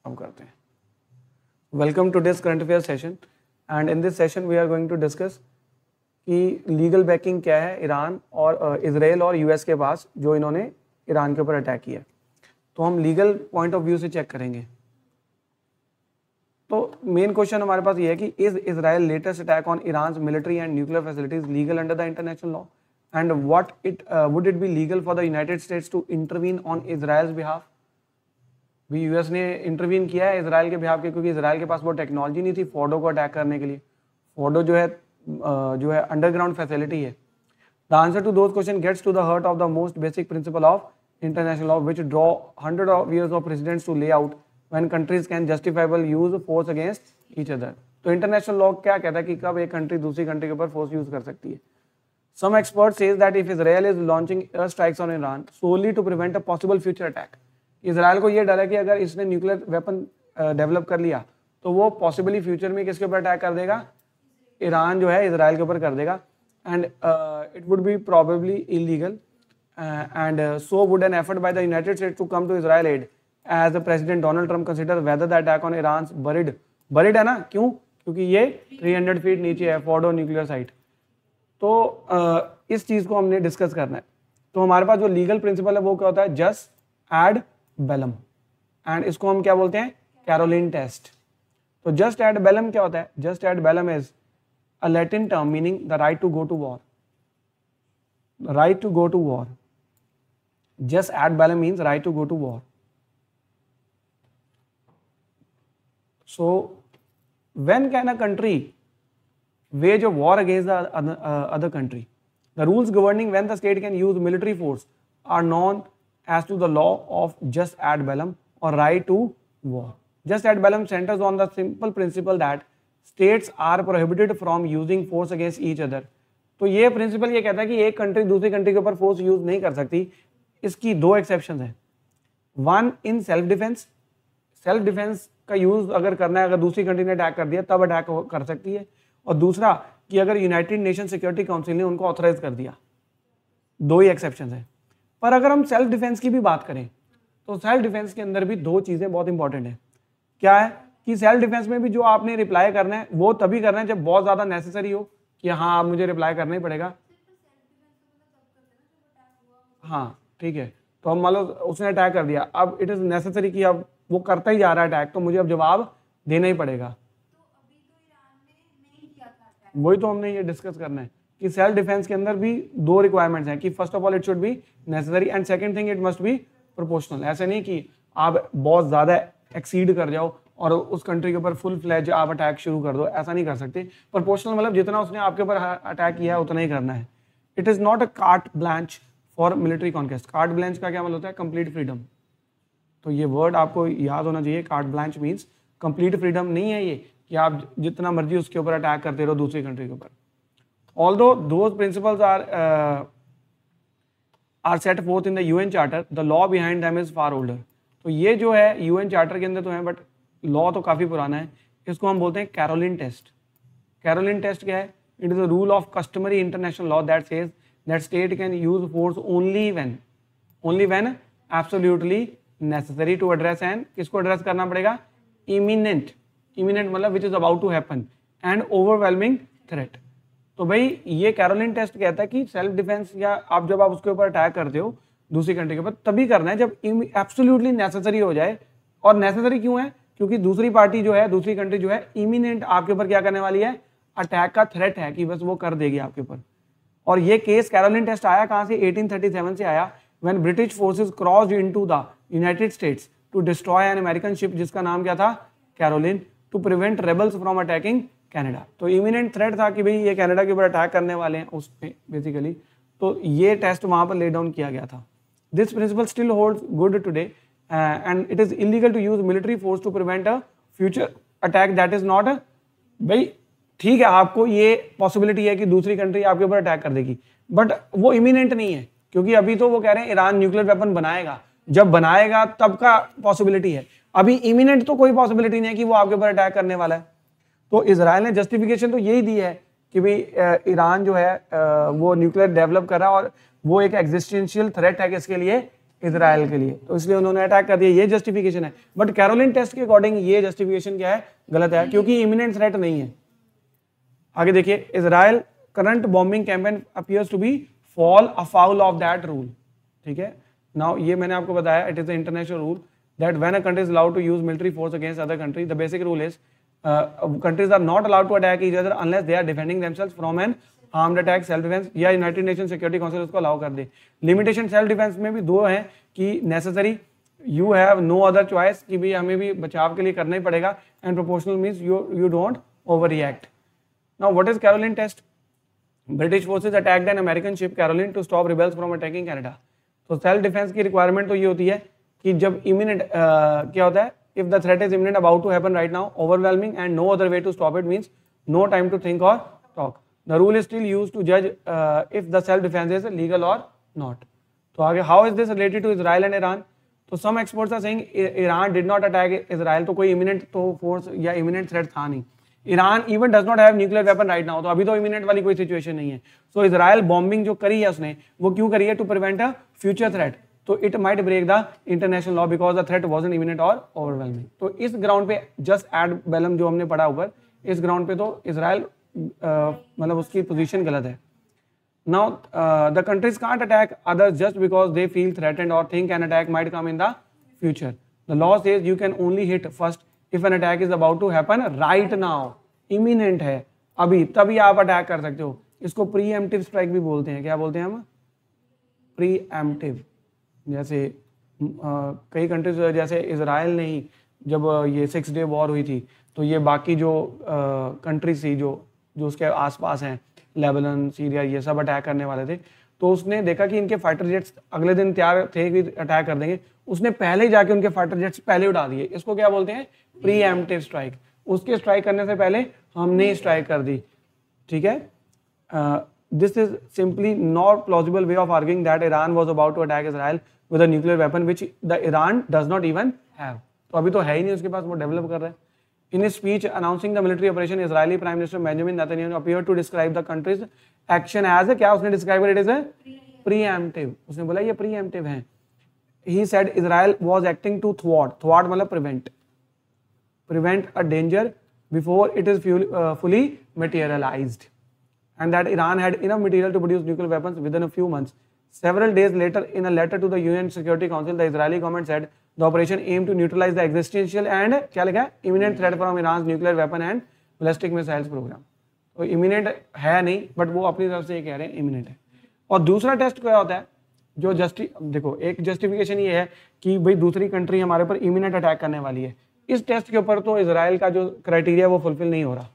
हम करते हैं। Welcome to this current affair session and in this session we are going to discuss कि legal backing क्या है ईरान और इजराइल और यूएस के पास जो इन्होंने ईरान के ऊपर अटैक किया। तो हम लीगल पॉइंट ऑफ व्यू से चेक करेंगे। तो मेन क्वेश्चन हमारे पास ये है कि is Israel latest attack on Iran military and nuclear facilities legal under the international law and what it would it be legal for the United States to intervene on Israel's behalf. भी US ने intervene किया है Israel के behalf के, क्योंकि Israel के पास वो technology नहीं थी फोर्डो को अटैक करने के लिए। फोर्डो जो है अंडरग्राउंड फैसिलिटी है। The answer to those question gets to the heart of the most basic principle of international law which draw hundred of years of precedents to lay out when countries can justifiable use force against each other। तो international law क्या कहता है कि कब एक country दूसरी country के ऊपर फोर्स यूज कर सकती है। Some experts says that if Israel is launching air strikes on Iran solely to prevent a possible future attack, Israel को ये डर है कि अगर इसने न्यूक्लियर वेपन डेवलप कर लिया तो वो पॉसिबली फ्यूचर में किसके ऊपर अटैक कर देगा, ईरान जो है इसराइल के ऊपर कर देगा। And it would be probably illegal and so would an effort by the United States to come to Israel aid as the President Donald Trump considers whether the attack on Iran's buried है ना, क्यों, क्योंकि ये 300 feet नीचे है Fordow nuclear site. तो इस चीज को हमने डिस्कस करना है। तो हमारे पास जो लीगल प्रिंसिपल है वो क्या होता है, जस्ट एड बेलम, एंड इसको हम क्या बोलते हैं, कैरोलिन टेस्ट। तो जस्ट एड बेलम क्या होता है, jus ad bellum is a Latin term meaning the right to go to war, right to go to war। just ad bellum means right to go to war। so when can a country wage a war against the other country? The rules governing when the state can use military force are known as to the law of just ad bellum or right to war। just ad bellum centers on the simple principle that states are prohibited from using force against each other। तो ये principal ये कहता है कि एक country दूसरी country के ऊपर फोर्स यूज नहीं कर सकती। इसकी दो एक्सेप्शन है। One in self defence, self defence का यूज अगर करना है, अगर दूसरी कंट्री ने अटैक कर दिया तब अटैक कर सकती है। और दूसरा कि अगर यूनाइटेड नेशन सिक्योरिटी काउंसिल ने उनको ऑथराइज कर दिया। दो ही एक्सेप्शन है। पर अगर हम सेल्फ डिफेंस की भी बात करें तो सेल्फ डिफेंस के अंदर भी दो चीजें बहुत इंपॉर्टेंट है। क्या है कि सेल्फ डिफेंस में भी जो आपने रिप्लाई करना है वो तभी करना है जब बहुत ज्यादा नेसेसरी हो कि हाँ अब मुझे रिप्लाई करना ही पड़ेगा। हाँ ठीक है, तो हम मान लो उसने अटैक कर दिया, अब इट इज नेसेसरी कि अब वो करता ही जा रहा है अटैक, तो मुझे अब जवाब देना ही पड़ेगा। वही तो हमने ये डिस्कस करना है कि सेल्फ डिफेंस के अंदर भी दो रिक्वायरमेंट्स हैं कि first of all it should be necessary and second thing it must be proportional. ऐसे नहीं कि आप बहुत ज्यादा एक्सीड कर जाओ और उस कंट्री के ऊपर फुल फ्लैज आप अटैक शुरू कर दो, ऐसा नहीं कर सकते। प्रोपोर्शनल मतलब जितना उसने आपके ऊपर अटैक किया है उतना ही करना है। It is not a cart Blanche for military conquest. Cart Blanche का क्या मतलब होता है, कंप्लीट फ्रीडम। तो ये वर्ड आपको याद होना चाहिए, cart Blanche means complete freedom नहीं है ये कि आप जितना मर्जी उसके ऊपर अटैक करते रहो दूसरी कंट्री के ऊपर। Although those principles are set forth in the UN charter, the law behind them is far older. तो ये जो है यूएन चार्टर के अंदर तो है बट लॉ तो काफी पुराना है। इसको हम बोलते हैं कैरोलिन टेस्ट। कैरोलिन टेस्ट क्या है, it is a rule of customary international law that says that state can use force only when absolutely necessary to address and, किसको एड्रेस करना पड़ेगा, इमिनेंट मतलब which is about to happen and overwhelming threat. तो भाई ये Caroline test कहता है कि सेल्फ डिफेंस या आप जब आप उसके ऊपर अटैक करते हो दूसरी कंट्री के ऊपर तभी करना है जब एब्सोल्युटली नेसेसरी हो जाए। और नेसेसरी क्यों है, क्योंकि दूसरी पार्टी जो है, दूसरी कंट्री जो है इमिनेंट आपके ऊपर क्या करने वाली है, अटैक का थ्रेट है कि बस वो कर देगी आपके ऊपर। और ये केस कैरोलिन टेस्ट आया कहां से, 1837 से आया, when British forces crossed into the United States to destroy an American ship जिसका नाम क्या था, Caroline, to prevent rebels from attacking Canada. तो इमिनेंट थ्रेट था कि भाई ये कनाडा के ऊपर अटैक करने वाले हैं उस पे बेसिकली। तो ये टेस्ट वहां पर ले डाउन किया गया था। This principle still holds good today and it is illegal to use military force to prevent a future attack that is not a, भाई ठीक है आपको ये पॉसिबिलिटी है कि दूसरी कंट्री आपके ऊपर अटैक कर देगी बट वो इमिनेंट नहीं है, क्योंकि अभी तो वो कह रहे हैं ईरान न्यूक्लियर वेपन बनाएगा, जब बनाएगा तब का पॉसिबिलिटी है, अभी इमिनेंट तो कोई पॉसिबिलिटी नहीं है कि वो आपके ऊपर अटैक करने वाला है। तो इजराइल ने जस्टिफिकेशन तो यही दी है कि भाई ईरान जो है वो न्यूक्लियर डेवलप कर रहा है और वो एक एग्जिस्टेंशियल थ्रेट है किसके लिए, इसराइल के लिए, तो इसलिए उन्होंने अटैक कर दिया, ये जस्टिफिकेशन है। बट कैरोलिन टेस्ट के अकॉर्डिंग ये जस्टिफिकेशन क्या है, गलत है, क्योंकि इमिनेंट थ्रेट नहीं है। आगे देखिए, Israel current bombing campaign appears to be fall afoul of that rule. ठीक है, नाउ ये मैंने आपको बताया, it is the international rule that when a country is allowed to use military force against other country, the basic rule is countries are not allowed to attack each other unless they are defending themselves from an armed attack, self defense, या United nation security council उसको allow कर दे। Limitation self defence में भी दो है कि necessary, you have no other choice, कि भाई हमें भी बचाव के लिए करना ही पड़ेगा, and proportional means you don't over react. Now what is Caroline test? British forces attacked an American ship Caroline to stop rebels from attacking Canada. तो सेल्फ डिफेंस की रिक्वायरमेंट तो ये होती है कि जब इमिनेंट क्या होता है, if the threat is imminent, about to happen right now, overwhelming and no other way to stop it, means no time to think or talk. The rule is still used to judge if the self defense is legal or not. तो आगे, how is this related to Israel and Iran? तो some experts are saying Iran did not attack Israel, तो कोई imminent तो force या imminent threat था नहीं। Iran even does not have nuclear weapon right now, तो अभी तो imminent वाली कोई situation नहीं है। So Israel bombing जो करी है उसने, वो क्यों करी है? To prevent a future threat. तो it might break the international law because the threat wasn't imminent और ओवरवेलमिंग। तो इस ग्राउंड पे जस्ट एड बेलम जो हमने पढ़ा ऊपर, इस ग्राउंड पे तो इजराइल मतलब उसकी पोजीशन गलत है। Now the countries can't attack others just because they feel threatened or think an attack might come in the future. The law says you can only hit first if an attack is about to happen right now, imminent है अभी, तभी आप attack कर सकते हो। इसको pre emptive strike भी बोलते हैं। क्या बोलते हैं हम? Pre emptive. जैसे कई कंट्रीज, जैसे इजराइल ने ही जब ये 6 डे वॉर हुई थी, तो ये बाकी जो कंट्रीज थी जो उसके आसपास हैं, लेबनान, सीरिया, ये सब अटैक करने वाले थे, तो उसने देखा कि इनके फाइटर जेट्स अगले दिन तैयार थे कि अटैक कर देंगे, उसने पहले ही जाके उनके फाइटर जेट्स पहले उड़ा दिए। इसको क्या बोलते हैं? Pre emptive strike. उसके स्ट्राइक करने से पहले हमने स्ट्राइक कर दी। ठीक है, this is simply not plausible way of arguing that Iran was about to attack Israel with a nuclear weapon which the Iran does not even have. तो अभी तो है ही नहीं उसके पास, वो डेवलप कर रहा है। In his speech announcing the military operation, Israeli Prime Minister Benjamin Netanyahu appeared to describe the country's action as क्या उसने describe it as a preemptive। उसने बोला ये preemptive है। He said Israel was acting to thwart मतलब prevent a danger before it is fully materialized, and that Iran had enough material to produce nuclear weapons within a few months. Several days later, in a letter to the UN Security Council, the Israeli government said the operation aimed to neutralize the existential and क्या लिखा है? Imminent threat from Iran's nuclear weapon and ballistic missiles program. तो imminent है नहीं, but वो अपनी तरफ से ये कह रहे हैं imminent है। और दूसरा टेस्ट क्या होता है? जो देखो, एक जस्टिफिकेशन ये है कि भाई दूसरी कंट्री हमारे पर इमिनेंट अटैक करने वाली है। इस टेस्ट के ऊपर तो इजराइल का जो क्राइटेरिया वो फुलफिल नहीं हो रहा।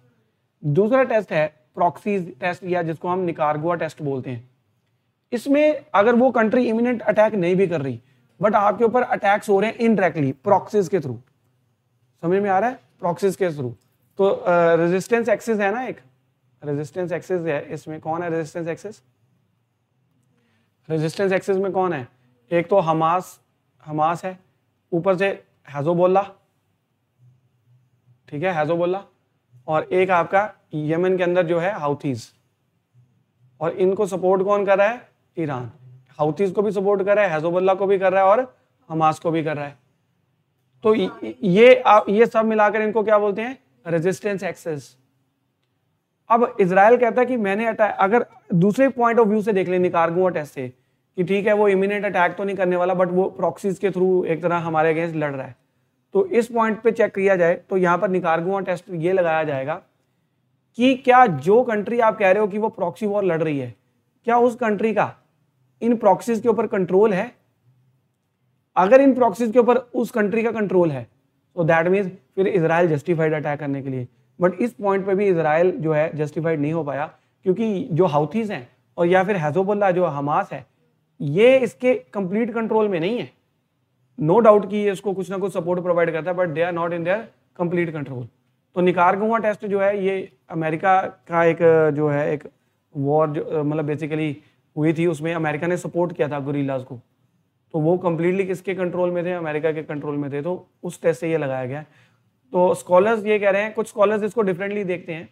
दूसरा टेस्ट है प्रॉक्सी टेस्ट, या जिसको हम निकारागुआ टेस्ट बोलते हैं। इसमें अगर वो कंट्री इमिनेंट अटैक नहीं भी कर रही, बट आपके ऊपर अटैक्स हो रहे हैं इनडायरेक्टली प्रॉक्सीज के थ्रू। समझ में आ रहा है? प्रॉक्सीज के थ्रू। तो रेजिस्टेंस एक्सिस है ना, एक रेजिस्टेंस एक्सिस है। इसमें कौन है रेजिस्टेंस एक्सिस? रेजिस्टेंस एक्सिस में कौन है? एक तो हमास है, ऊपर से हेजोबोल्ला, ठीक है, हेजोबोल्ला, और एक आपका यमन के अंदर जो है हाउथीज। और इनको सपोर्ट कौन कर रहा है? ईरान। हाउथीज को भी सपोर्ट कर रहा है, हेजोबोल्ला को भी कर रहा है, और हमास को भी कर रहा है। तो ये सब मिलाकर इनको क्या बोलते हैं? Resistance axis. अब इजराइल कहता है कि मैंने अटैक, अगर दूसरे पॉइंट ऑफ व्यू से देख लें निकारागुआ टेस्ट से, कि ठीक है वो इमिनेंट अटैक तो नहीं करने वाला, बट वो प्रॉक्सीज के थ्रू एक तरह हमारे अगेंस्ट लड़ रहा है। तो इस पॉइंट पे चेक किया जाए तो यहाँ पर निकारागुआ टेस्ट ये लगाया जाएगा कि क्या जो कंट्री आप कह रहे हो कि वो प्रॉक्सी वॉर लड़ रही है, क्या उस कंट्री का इन प्रॉक्सीज के ऊपर कंट्रोल है? अगर इन प्रॉक्सीज के ऊपर उस कंट्री का कंट्रोल है तो दैट मीन्स फिर इजराइल जस्टिफाइड अटैक करने के लिए। बट इस पॉइंट पे भी इजराइल जो है जस्टिफाइड नहीं हो पाया, क्योंकि जो हाउथीज हैं और या फिर हेजोबुल्लाह जो हमास है, ये इसके कंप्लीट कंट्रोल में नहीं है। नो डाउट कि ये इसको कुछ ना कुछ सपोर्ट प्रोवाइड करता है, but they are not in their complete control. तो निकारागुआ टेस्ट जो है ये अमेरिका का एक जो है एक वॉर जो मतलब बेसिकली हुई थी, उसमें अमेरिका ने सपोर्ट किया था गुरिल्लाज को। तो वो कंप्लीटली किसके कंट्रोल में थे? अमेरिका के कंट्रोल में थे। तो उस टेस्ट से ये लगाया गया। तो स्कॉलर्स ये कह रहे हैं, कुछ स्कॉलर्स इसको डिफरेंटली देखते हैं।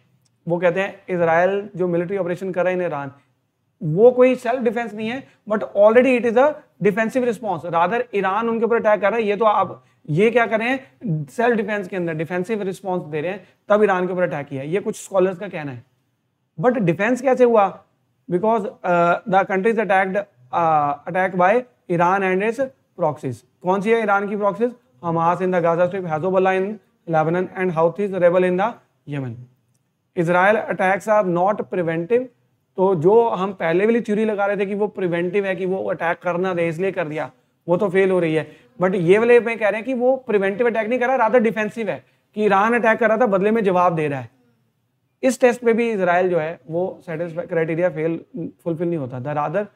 वो कहते हैं इजराइल जो मिलिट्री ऑपरेशन कर रहा है इन ईरान, वो कोई सेल्फ डिफेंस नहीं है, but already it is a defensive response, rather Iran उनके ऊपर अटैक कर रहा है, ये तो आप ये क्या कर रहे हैं सेल्फ डिफेंस के अंदर डिफेंसिव रिस्पॉन्स दे रहे हैं, तब ईरान के ऊपर अटैक किया, ये कुछ स्कॉलर्स का कहना है। बट डिफेंस कैसे हुआ? Because the countries attack by Iran and its proxies. कौन सी है ईरान की proxies? Hamas in the Gaza strip, Hezbollah in Lebanon and Houthis rebel in the Yemen. Israel attacks are not preventive, तो जो हम पहले वाली थ्योरी लगा रहे थे कि वो प्रिवेंटिव है, कि वो अटैक करना दे इसलिए कर दिया, वो तो फेल हो रही है। बट ये वाले में कह रहे हैं कि वो प्रिवेंटिव अटैक नहीं कर रहा, रादर डिफेंसिव है, कि ईरान अटैक कर रहा था, बदले में जवाब दे रहा है। इस टेस्ट पे भी इजराइल जो है वो सेटिस्फाई क्राइटेरिया फुलफिल नहीं होता था, rather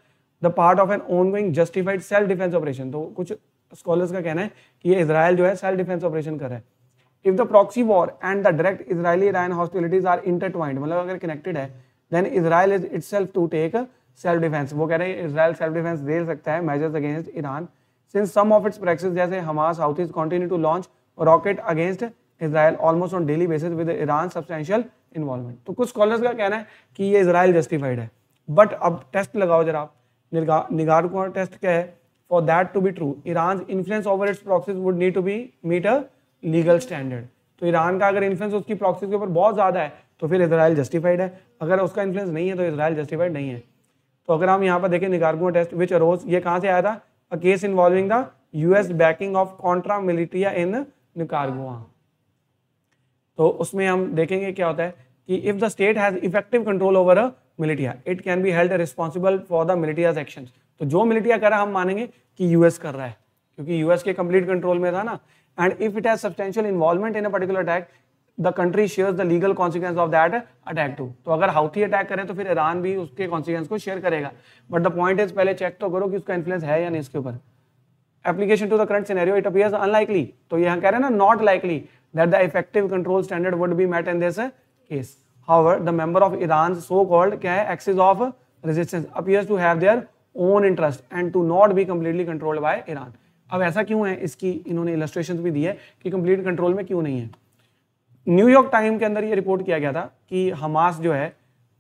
the part of an ongoing justified self defence operation. तो कुछ स्कॉलर्स का कहना है कि ये इजराइल जो है सेल्फ डिफेंस ऑपरेशन कर रहा है। If the proxy war and the direct Israeli Iran hostilities are intertwined, मतलब अगर कनेक्टेड है, then Israel is itself to take self defence. वो कह रहे हैं इजराइल सेल्फ डिफेंस दे सकता है measures against Iran, since some of its practice जैसे Hamas Houthis continue to launch rocket against Israel almost on daily basis with Iran substantial involvement. तो कुछ स्कॉलर्स का कहना है कि ये इजराइल जस्टिफाइड है। बट अब टेस्ट लगाओ जरा आप, निगारगुआ टेस्ट क्या है? For that to be true, Iran influence over its proxies would need to be meet a legal standard. तो ईरान का अगर इन्फ्लुएंस उसकी प्रॉक्सीज के ऊपर बहुत ज्यादा है तो फिर इजराइल जस्टिफाइड है, अगर उसका इन्फ्लुएंस नहीं है तो इजराइल जस्टिफाइड नहीं है। तो अगर हम यहाँ पर देखें निगारगुआ टेस्ट विच अरोज, ये कहाँ से आया था? A case involving the US backing of contra militia in Nicaragua. तो उसमें हम देखेंगे क्या होता है कि if the state has effective control over a militia, it can be held responsible for the militia's actions. तो जो मिलिटिया कर रहा है हम मानेंगे कि यूएस कर रहा है, क्योंकि यूएस के कंप्लीट कंट्रोल में था ना। And if it has substantial involvement in a particular attack, the country shares the legal consequence of that attack too. तो अगर हाउथी अटैक करें तो फिर ईरान भी उसके कॉन्सिक्वेंस को शेयर करेगा। बट द पॉइंट इज पहले चेक तो करो कि उसका इन्फ्लुएंस है या नहीं इसके ऊपर। Application to the current scenario it appears unlikely, तो यहाँ कह रहे हैं ना not likely that the effective control standard would be met in this case. However, the member of Iran's so-called क्या है axis of resistance appears to have their own interest and to not be completely controlled by Iran. अब ऐसा क्यों है, इसकी इन्होंने illustrations भी दी है कि complete control में क्यों नहीं है। न्यूयॉर्क टाइम के अंदर ये रिपोर्ट किया गया था कि हमास जो है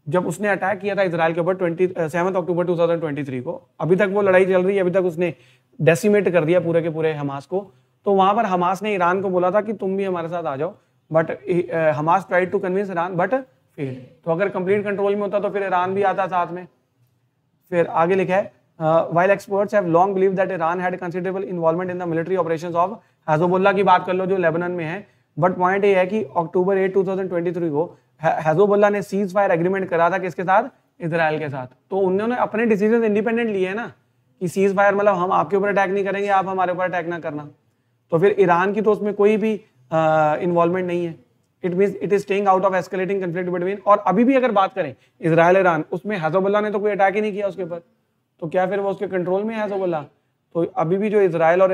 जब उसने अटैक किया था इजराइल के ऊपर 27 अक्टूबर 2023 को, अभी तक वो लड़ाई चल रही है, अभी तक उसने डेसिमेट कर दिया पूरे के पूरे हमास को। तो वहां पर हमास ने ईरान को बोला था कि तुम भी हमारे साथ आ जाओ, but Hamas tried to convince Iran but fail. तो अगर कंप्लीट कंट्रोल में होता तो फिर ईरान भी आता साथ में। फिर आगे लिखा है while experts have long believe that Iran had considerable involvement in the military operations of हेज़बोल्लाह की बात कर लो जो लेबनान में है। बट पॉइंट ये है कि अक्टूबर 8, 2023 को हेज़बोल्लाह ने सीज फायर एग्रीमेंट करा था किसके साथ? इजराइल के साथ। तो उन्होंने अपने डिसीजन इंडिपेंडेंट लिए है ना कि सीज फायर मतलब हम आपके ऊपर अटैक नहीं करेंगे, आप हमारे ऊपर अटैक ना करना। तो फिर ईरान की तो उसमें कोई भी इन्वॉल्वमेंट नहीं है। It means it is staying out of escalating conflict between. और अभी भी अगर बात करें इजराइल ईरान, उसमें हेज़बोल्लाह ने तो कोई अटैक ही नहीं किया उसके ऊपर, तो क्या फिर वो उसके कंट्रोल में है हेज़बोल्लाह? तो अभी भी जो इजराइल और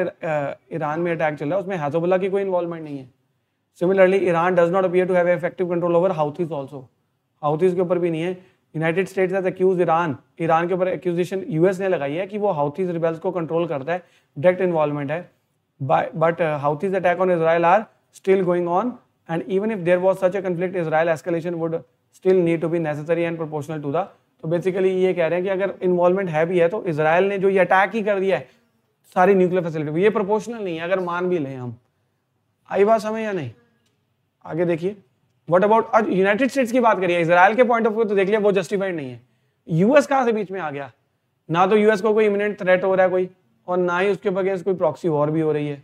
ईरान में अटैक चल रहा है उसमें हेज़बोल्लाह की कोई इन्वॉल्वमेंट नहीं है। Similarly Iran does not appear to have effective control over Houthis also, Houthis के ऊपर भी नहीं है। United States has accused Iran, Iran के ऊपर एक्यूजेशन यूएस ने लगाई है कि वो हाउथीज रिबेल्स को कंट्रोल करता है, डायरेक्ट इन्वॉल्वमेंट है। But Houthis attack on Israel are still going on, and even if there was such a conflict, Israel escalation would still need to be necessary and proportional to the। तो basically ये कह रहे हैं कि अगर involvement है भी है तो इजराइल ने जो ये अटैक ही कर दिया है सारी न्यूक्लियर फैसिलिटी, ये प्रोपोर्शनल नहीं है अगर मान भी लें हम। आई बात समझ या नहीं? आगे देखिए व्हाट अबाउट, आज यूनाइटेड स्टेट्स की बात करिए, इजराइल के पॉइंट ऑफ व्यू तो देख लिया वो जस्टिफाइड नहीं है। यूएस कहाँ से बीच में आ गया? ना तो यूएस को कोई इमिनेंट थ्रेट हो रहा है कोई, और ना ही उसके अगेंस्ट कोई प्रॉक्सी वॉर भी हो रही है।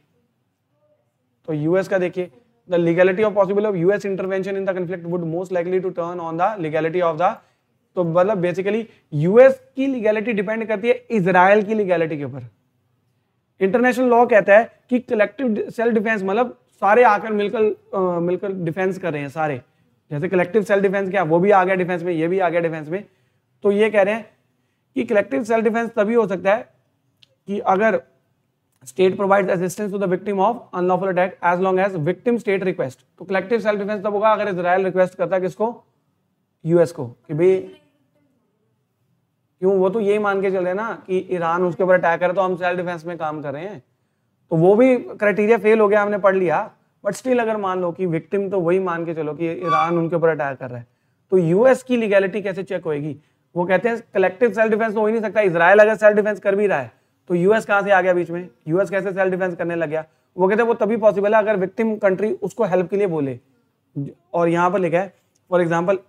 तो यूएस का देखिए, the legality of possible of US intervention in the conflict would most likely to turn on the legality of the. तो मतलब बेसिकली यूएस की लीगैलिटी डिपेंड करती है इजराइल की लीगैलिटी के ऊपर। इंटरनेशनल लॉ कहता है कि कलेक्टिव सेल्फ डिफेंस मतलब सारे आकर मिलकर डिफेंस कर रहे हैं सारे, जैसे कलेक्टिव सेल्फ डिफेंस क्या वो भी आ गया डिफेंस में, ये भी आ गया डिफेंस में। तो ये कह रहे हैं कि कलेक्टिव सेल्फ डिफेंस तभी हो सकता है कि अगर state provides assistance to the victim of unlawful attack as long as victim state request. तो कलेक्टिव सेल्फ डिफेंस तब होगा अगर इजराइल रिक्वेस्ट करता है किसको? यूएस को, कि भाई क्यों, वो तो यही मान के चल रहे हैं ना कि ईरान उसके ऊपर अटैक करे तो हम सेल्फ डिफेंस में काम कर रहे हैं। तो वो भी क्राइटेरिया फेल हो गया, हमने पढ़ लिया। बट स्टिल अगर मान लो कि विक्टिम तो वही मान के चलो कि ईरान उनके ऊपर अटैक कर रहा है, तो यूएस की लीगैलिटी कैसे चेक होएगी? वो कहते हैं कलेक्टिव सेल्फ डिफेंस तो हो ही नहीं सकता। इजराइल अगर सेल्फ डिफेंस कर भी रहा है तो यूएस कहाँ से आ गया बीच में, यूएस कैसे सेल्फ डिफेंस करने लग गया? वो कहते हैं वो तभी पॉसिबल है अगर विक्टिम कंट्री उसको हेल्प के लिए बोले। और यहाँ पर लिखा है for example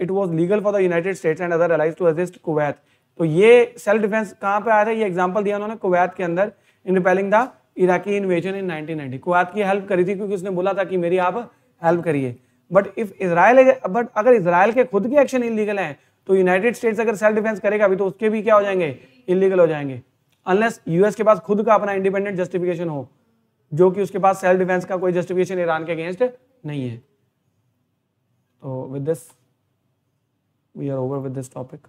it was legal for the United States and other allies to assist Kuwait. तो ये सेल्फ डिफेंस कहाँ पे आया था, ये एग्जाम्पल दिया उन्होंने कुवैत के अंदर in repelling the Iraqi invasion in 1990। Kuwait की हेल्प करी थी क्योंकि उसने बोला था कि मेरी आप हेल्प करिए। बट इफ इसराइल, बट अगर इसराइल के खुद के एक्शन इलीगल हैं तो यूनाइटेड स्टेट्स अगर सेल्फ डिफेंस करेगा अभी तो उसके भी क्या हो जाएंगे, इलीगल हो जाएंगे, अनलेस यूएस के पास खुद का अपना इंडिपेंडेंट जस्टिफिकेशन हो, जो कि उसके पास सेल्फ डिफेंस का कोई जस्टिफिकेशन ईरान के अगेंस्ट नहीं है। तो with this we are over with this topic.